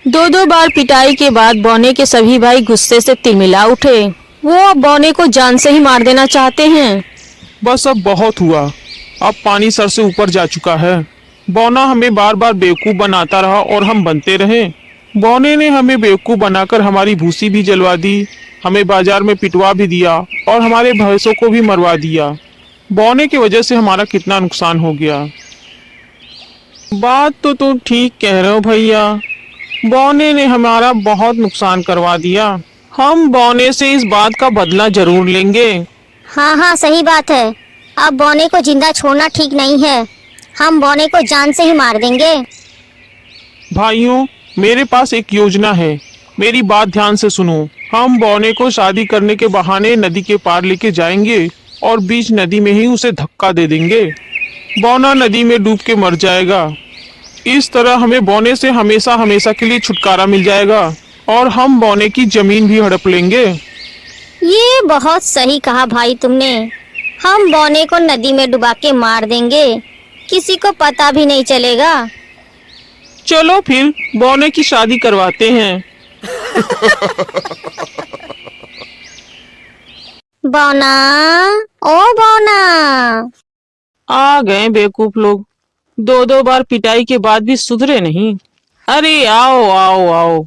दो दो बार पिटाई के बाद बौने के सभी भाई गुस्से से तिलमिला उठे। वो अब बौने को जान से ही मार देना चाहते हैं। बस अब बहुत हुआ। अब पानी सर से ऊपर जा चुका है। बौना हमें बार बार बेवकूफ बनाता रहा और हम बनते रहे। बौने ने हमें बेवकूफ बनाकर हमारी भूसी भी जलवा दी, हमें बाजार में पिटवा भी दिया और हमारे भैंसों को भी मरवा दिया। बौने की वजह से हमारा कितना नुकसान हो गया। बात तो तुम ठीक कह रहे हो भैया। बौने ने हमारा बहुत नुकसान करवा दिया। हम बौने से इस बात का बदला जरूर लेंगे। हाँ हाँ, सही बात है। अब बौने को जिंदा छोड़ना ठीक नहीं है। हम बौने को जान से ही मार देंगे। भाइयों, मेरे पास एक योजना है। मेरी बात ध्यान से सुनो। हम बौने को शादी करने के बहाने नदी के पार लेके जाएंगे और बीच नदी में ही उसे धक्का दे देंगे। बौना नदी में डूब के मर जाएगा। इस तरह हमें बौने से हमेशा हमेशा के लिए छुटकारा मिल जाएगा और हम बौने की जमीन भी हड़प लेंगे। ये बहुत सही कहा भाई तुमने। हम बौने को नदी में डुबा के मार देंगे, किसी को पता भी नहीं चलेगा। चलो फिर बौने की शादी करवाते हैं। बौना, ओ बौना। आ गए बेवकूफ लोग। दो दो बार पिटाई के बाद भी सुधरे नहीं। अरे आओ आओ आओ।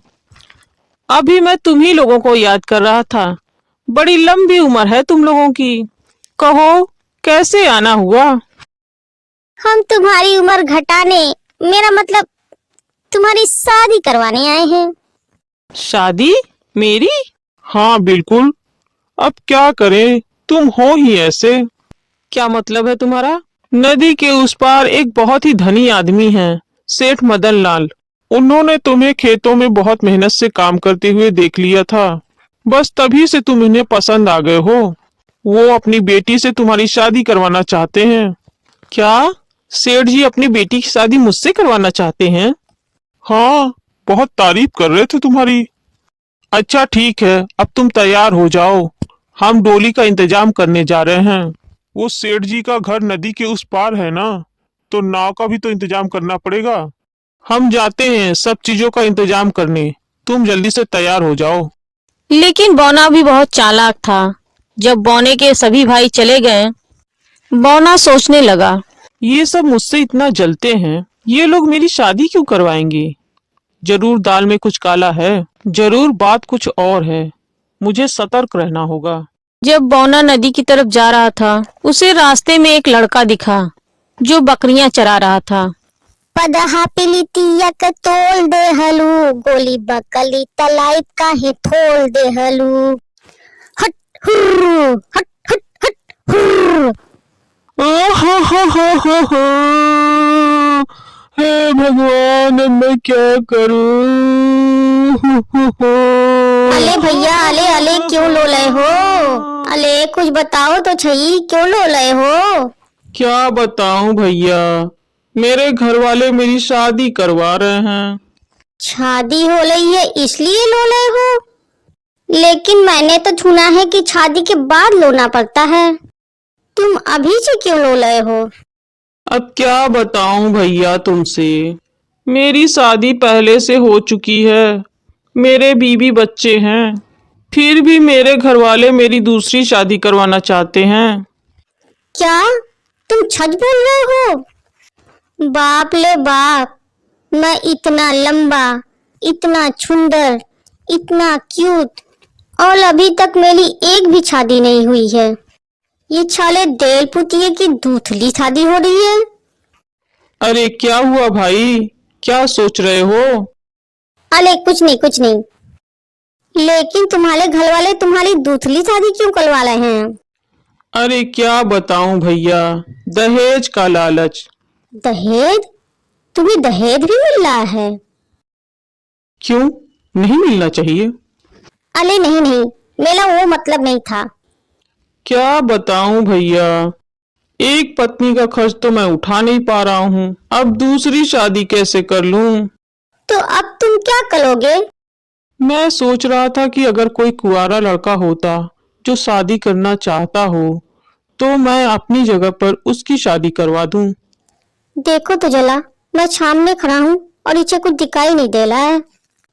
अभी मैं तुम्ही लोगों को याद कर रहा था। बड़ी लंबी उम्र है तुम लोगों की। कहो कैसे आना हुआ? हम तुम्हारी उम्र घटाने, मेरा मतलब तुम्हारी शादी करवाने आए हैं। शादी मेरी? हाँ बिल्कुल। अब क्या करें, तुम हो ही ऐसे। क्या मतलब है तुम्हारा? नदी के उस पार एक बहुत ही धनी आदमी है, सेठ मदन लाल। उन्होंने तुम्हें खेतों में बहुत मेहनत से काम करते हुए देख लिया था। बस तभी से तुम इन्हें पसंद आ गए हो। वो अपनी बेटी से तुम्हारी शादी करवाना चाहते हैं। क्या सेठ जी अपनी बेटी की शादी मुझसे करवाना चाहते हैं? हाँ, बहुत तारीफ कर रहे थे तुम्हारी। अच्छा ठीक है, अब तुम तैयार हो जाओ। हम डोली का इंतजाम करने जा रहे हैं। वो सेठ जी का घर नदी के उस पार है ना, तो नाव का भी तो इंतजाम करना पड़ेगा। हम जाते हैं सब चीजों का इंतजाम करने। तुम जल्दी से तैयार हो जाओ। लेकिन बौना भी बहुत चालाक था। जब बौने के सभी भाई चले गए, बौना सोचने लगा, ये सब मुझसे इतना जलते हैं, ये लोग मेरी शादी क्यों करवाएंगे? जरूर दाल में कुछ काला है, जरूर बात कुछ और है। मुझे सतर्क रहना होगा। जब बौना नदी की तरफ जा रहा था, उसे रास्ते में एक लड़का दिखा जो बकरियां चरा रहा था। पदहा पिलितिया के तोल दे हलू, गोली बकली तलाई काहे थोल दे हलू। हट हुर्र, हट हट हट हुर्र। हे भगवान, मैं क्या करूं? अले भैया, अले अले क्यों लो लए हो? अले कुछ बताओ तो सही, क्यों लो लए हो? क्या बताऊं भैया, मेरे घर वाले मेरी शादी करवा रहे हैं। शादी हो रही है इसलिए लो लए हो? लेकिन मैंने तो सुना है कि शादी के बाद लोना पड़ता है। तुम अभी से क्यों लो लए हो? अब क्या बताऊं भैया तुमसे, मेरी शादी पहले से हो चुकी है। मेरे बीवी बच्चे हैं, फिर भी मेरे घर वाले मेरी दूसरी शादी करवाना चाहते हैं। क्या तुम सच बोल रहे हो? बाप ले बाप, मैं इतना लंबा, इतना सुंदर, इतना क्यूट, और अभी तक मेरी एक भी शादी नहीं हुई है। ये छाले देल पुतिये की दूसरी शादी हो रही है। अरे क्या हुआ भाई, क्या सोच रहे हो? अरे कुछ नहीं कुछ नहीं। लेकिन तुम्हारे घर वाले तुम्हारी दूसरी शादी क्यों करवा रहे हैं? अरे क्या बताऊं भैया, दहेज का लालच। दहेज? तुम्हें दहेज भी मिल रहा है? क्यों नहीं मिलना चाहिए? अरे नहीं नहीं, मेरा वो मतलब नहीं था। क्या बताऊं भैया, एक पत्नी का खर्च तो मैं उठा नहीं पा रहा हूँ, अब दूसरी शादी कैसे कर लूं? तो अब तुम क्या करोगे? मैं सोच रहा था कि अगर कोई कुंवारा लड़का होता जो शादी करना चाहता हो, तो मैं अपनी जगह पर उसकी शादी करवा दूं। देखो तो जला, मैं सामने खड़ा हूँ और इसे कुछ दिखाई नहीं दे रहा है।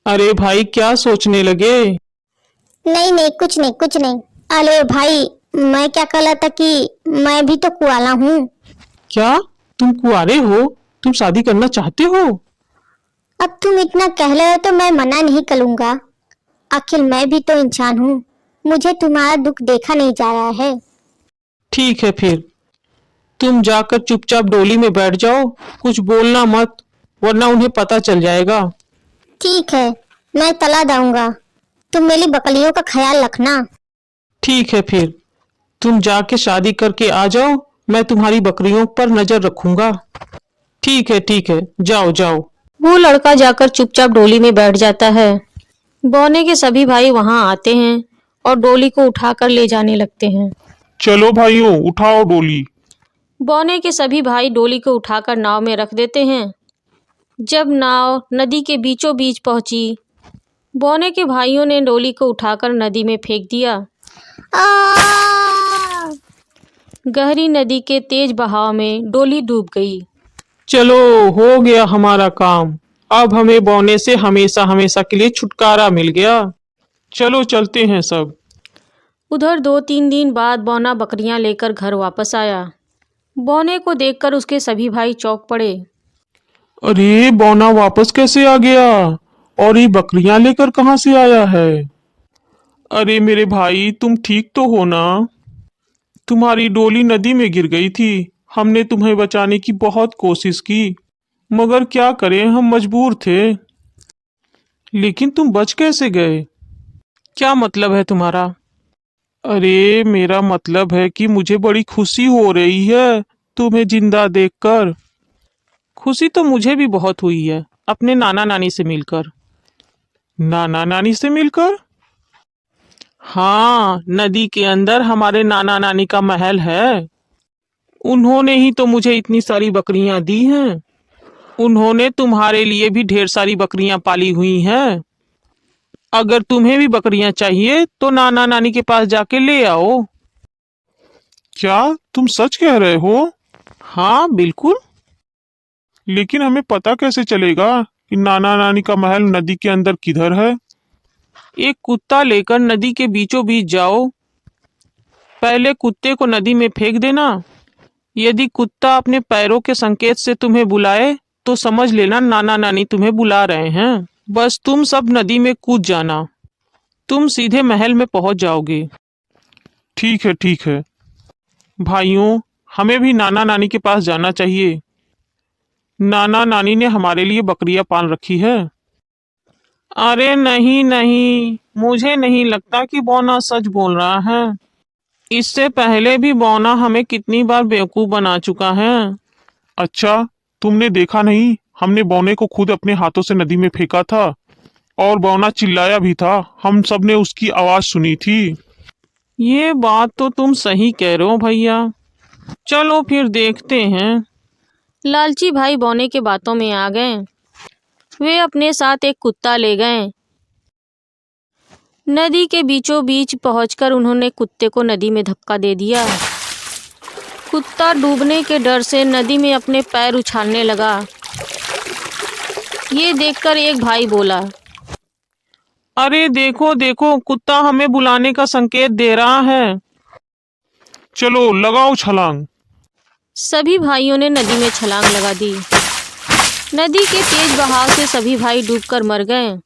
अरे भाई क्या सोचने लगे? नहीं नहीं, कुछ नहीं कुछ नहीं। अरे भाई, मैं क्या कह रहा था कि मैं भी तो कुआला हूँ। क्या तुम कुंवारे हो? तुम शादी करना चाहते हो? अब तुम इतना कह रहे हो तो मैं मना नहीं करूंगा। आखिर मैं भी तो इंसान हूँ। मुझे तुम्हारा दुख देखा नहीं जा रहा है। ठीक है फिर, तुम जाकर चुपचाप डोली में बैठ जाओ, कुछ बोलना मत, वरना उन्हें पता चल जाएगा। ठीक है, मैं तला दूंगा। तुम मेरी बकरियों का ख्याल रखना। ठीक है फिर, तुम जाके शादी करके आ जाओ, मैं तुम्हारी बकरियों पर नजर रखूंगा। ठीक है, जाओ जाओ। वो लड़का जाकर चुपचाप डोली में बैठ जाता है। बौने के सभी भाई वहां आते हैं और डोली को उठाकर ले जाने लगते हैं। चलो भाइयों, उठाओ डोली। बौने के सभी भाई डोली को उठाकर नाव में रख देते हैं। जब नाव नदी के बीचों बीच पहुंची, बौने के भाइयों ने डोली को उठाकर नदी में फेंक दिया। आ! गहरी नदी के तेज बहाव में डोली डूब गई। चलो, हो गया हमारा काम। अब हमें बौने से हमेशा हमेशा के लिए छुटकारा मिल गया। चलो चलते हैं सब। उधर 2-3 दिन बाद बौना बकरियां लेकर घर वापस आया। बौने को देखकर उसके सभी भाई चौंक पड़े। अरे बौना वापस कैसे आ गया? और ये बकरियां लेकर कहाँ से आया है? अरे मेरे भाई, तुम ठीक तो हो ना? तुम्हारी डोली नदी में गिर गई थी। हमने तुम्हें बचाने की बहुत कोशिश की, मगर क्या करें, हम मजबूर थे। लेकिन तुम बच कैसे गए? क्या मतलब है तुम्हारा? अरे मेरा मतलब है कि मुझे बड़ी खुशी हो रही है तुम्हें जिंदा देखकर। खुशी तो मुझे भी बहुत हुई है अपने नाना नानी से मिलकर। नाना नानी से मिलकर? हाँ, नदी के अंदर हमारे नाना नानी का महल है। उन्होंने ही तो मुझे इतनी सारी बकरियां दी हैं। उन्होंने तुम्हारे लिए भी ढेर सारी बकरियां पाली हुई हैं। अगर तुम्हें भी बकरियां चाहिए तो नाना नानी के पास जाके ले आओ। क्या तुम सच कह रहे हो? हाँ बिल्कुल। लेकिन हमें पता कैसे चलेगा कि नाना नानी का महल नदी के अंदर किधर है? एक कुत्ता लेकर नदी के बीचों बीच जाओ। पहले कुत्ते को नदी में फेंक देना। यदि कुत्ता अपने पैरों के संकेत से तुम्हें बुलाए तो समझ लेना नाना नानी तुम्हें बुला रहे हैं। बस तुम सब नदी में कूद जाना, तुम सीधे महल में पहुंच जाओगे। ठीक है ठीक है। भाइयों, हमें भी नाना नानी के पास जाना चाहिए। नाना नानी ने हमारे लिए बकरियां पाल रखी है। अरे नहीं नहीं, मुझे नहीं लगता कि बौना सच बोल रहा है। इससे पहले भी बौना हमें कितनी बार बेवकूफ बना चुका है। अच्छा, तुमने देखा नहीं, हमने बौने को खुद अपने हाथों से नदी में फेंका था और बौना चिल्लाया भी था। हम सब ने उसकी आवाज सुनी थी। ये बात तो तुम सही कह रहे हो भैया। चलो फिर देखते हैं। लालची भाई बौने के बातों में आ गए। वे अपने साथ एक कुत्ता ले गए। नदी के बीचों बीच पहुंचकर उन्होंने कुत्ते को नदी में धक्का दे दिया। कुत्ता डूबने के डर से नदी में अपने पैर उछालने लगा। ये देखकर एक भाई बोला, अरे देखो देखो, कुत्ता हमें बुलाने का संकेत दे रहा है। चलो लगाओ छलांग। सभी भाइयों ने नदी में छलांग लगा दी। नदी के तेज बहाव से सभी भाई डूबकर मर गए।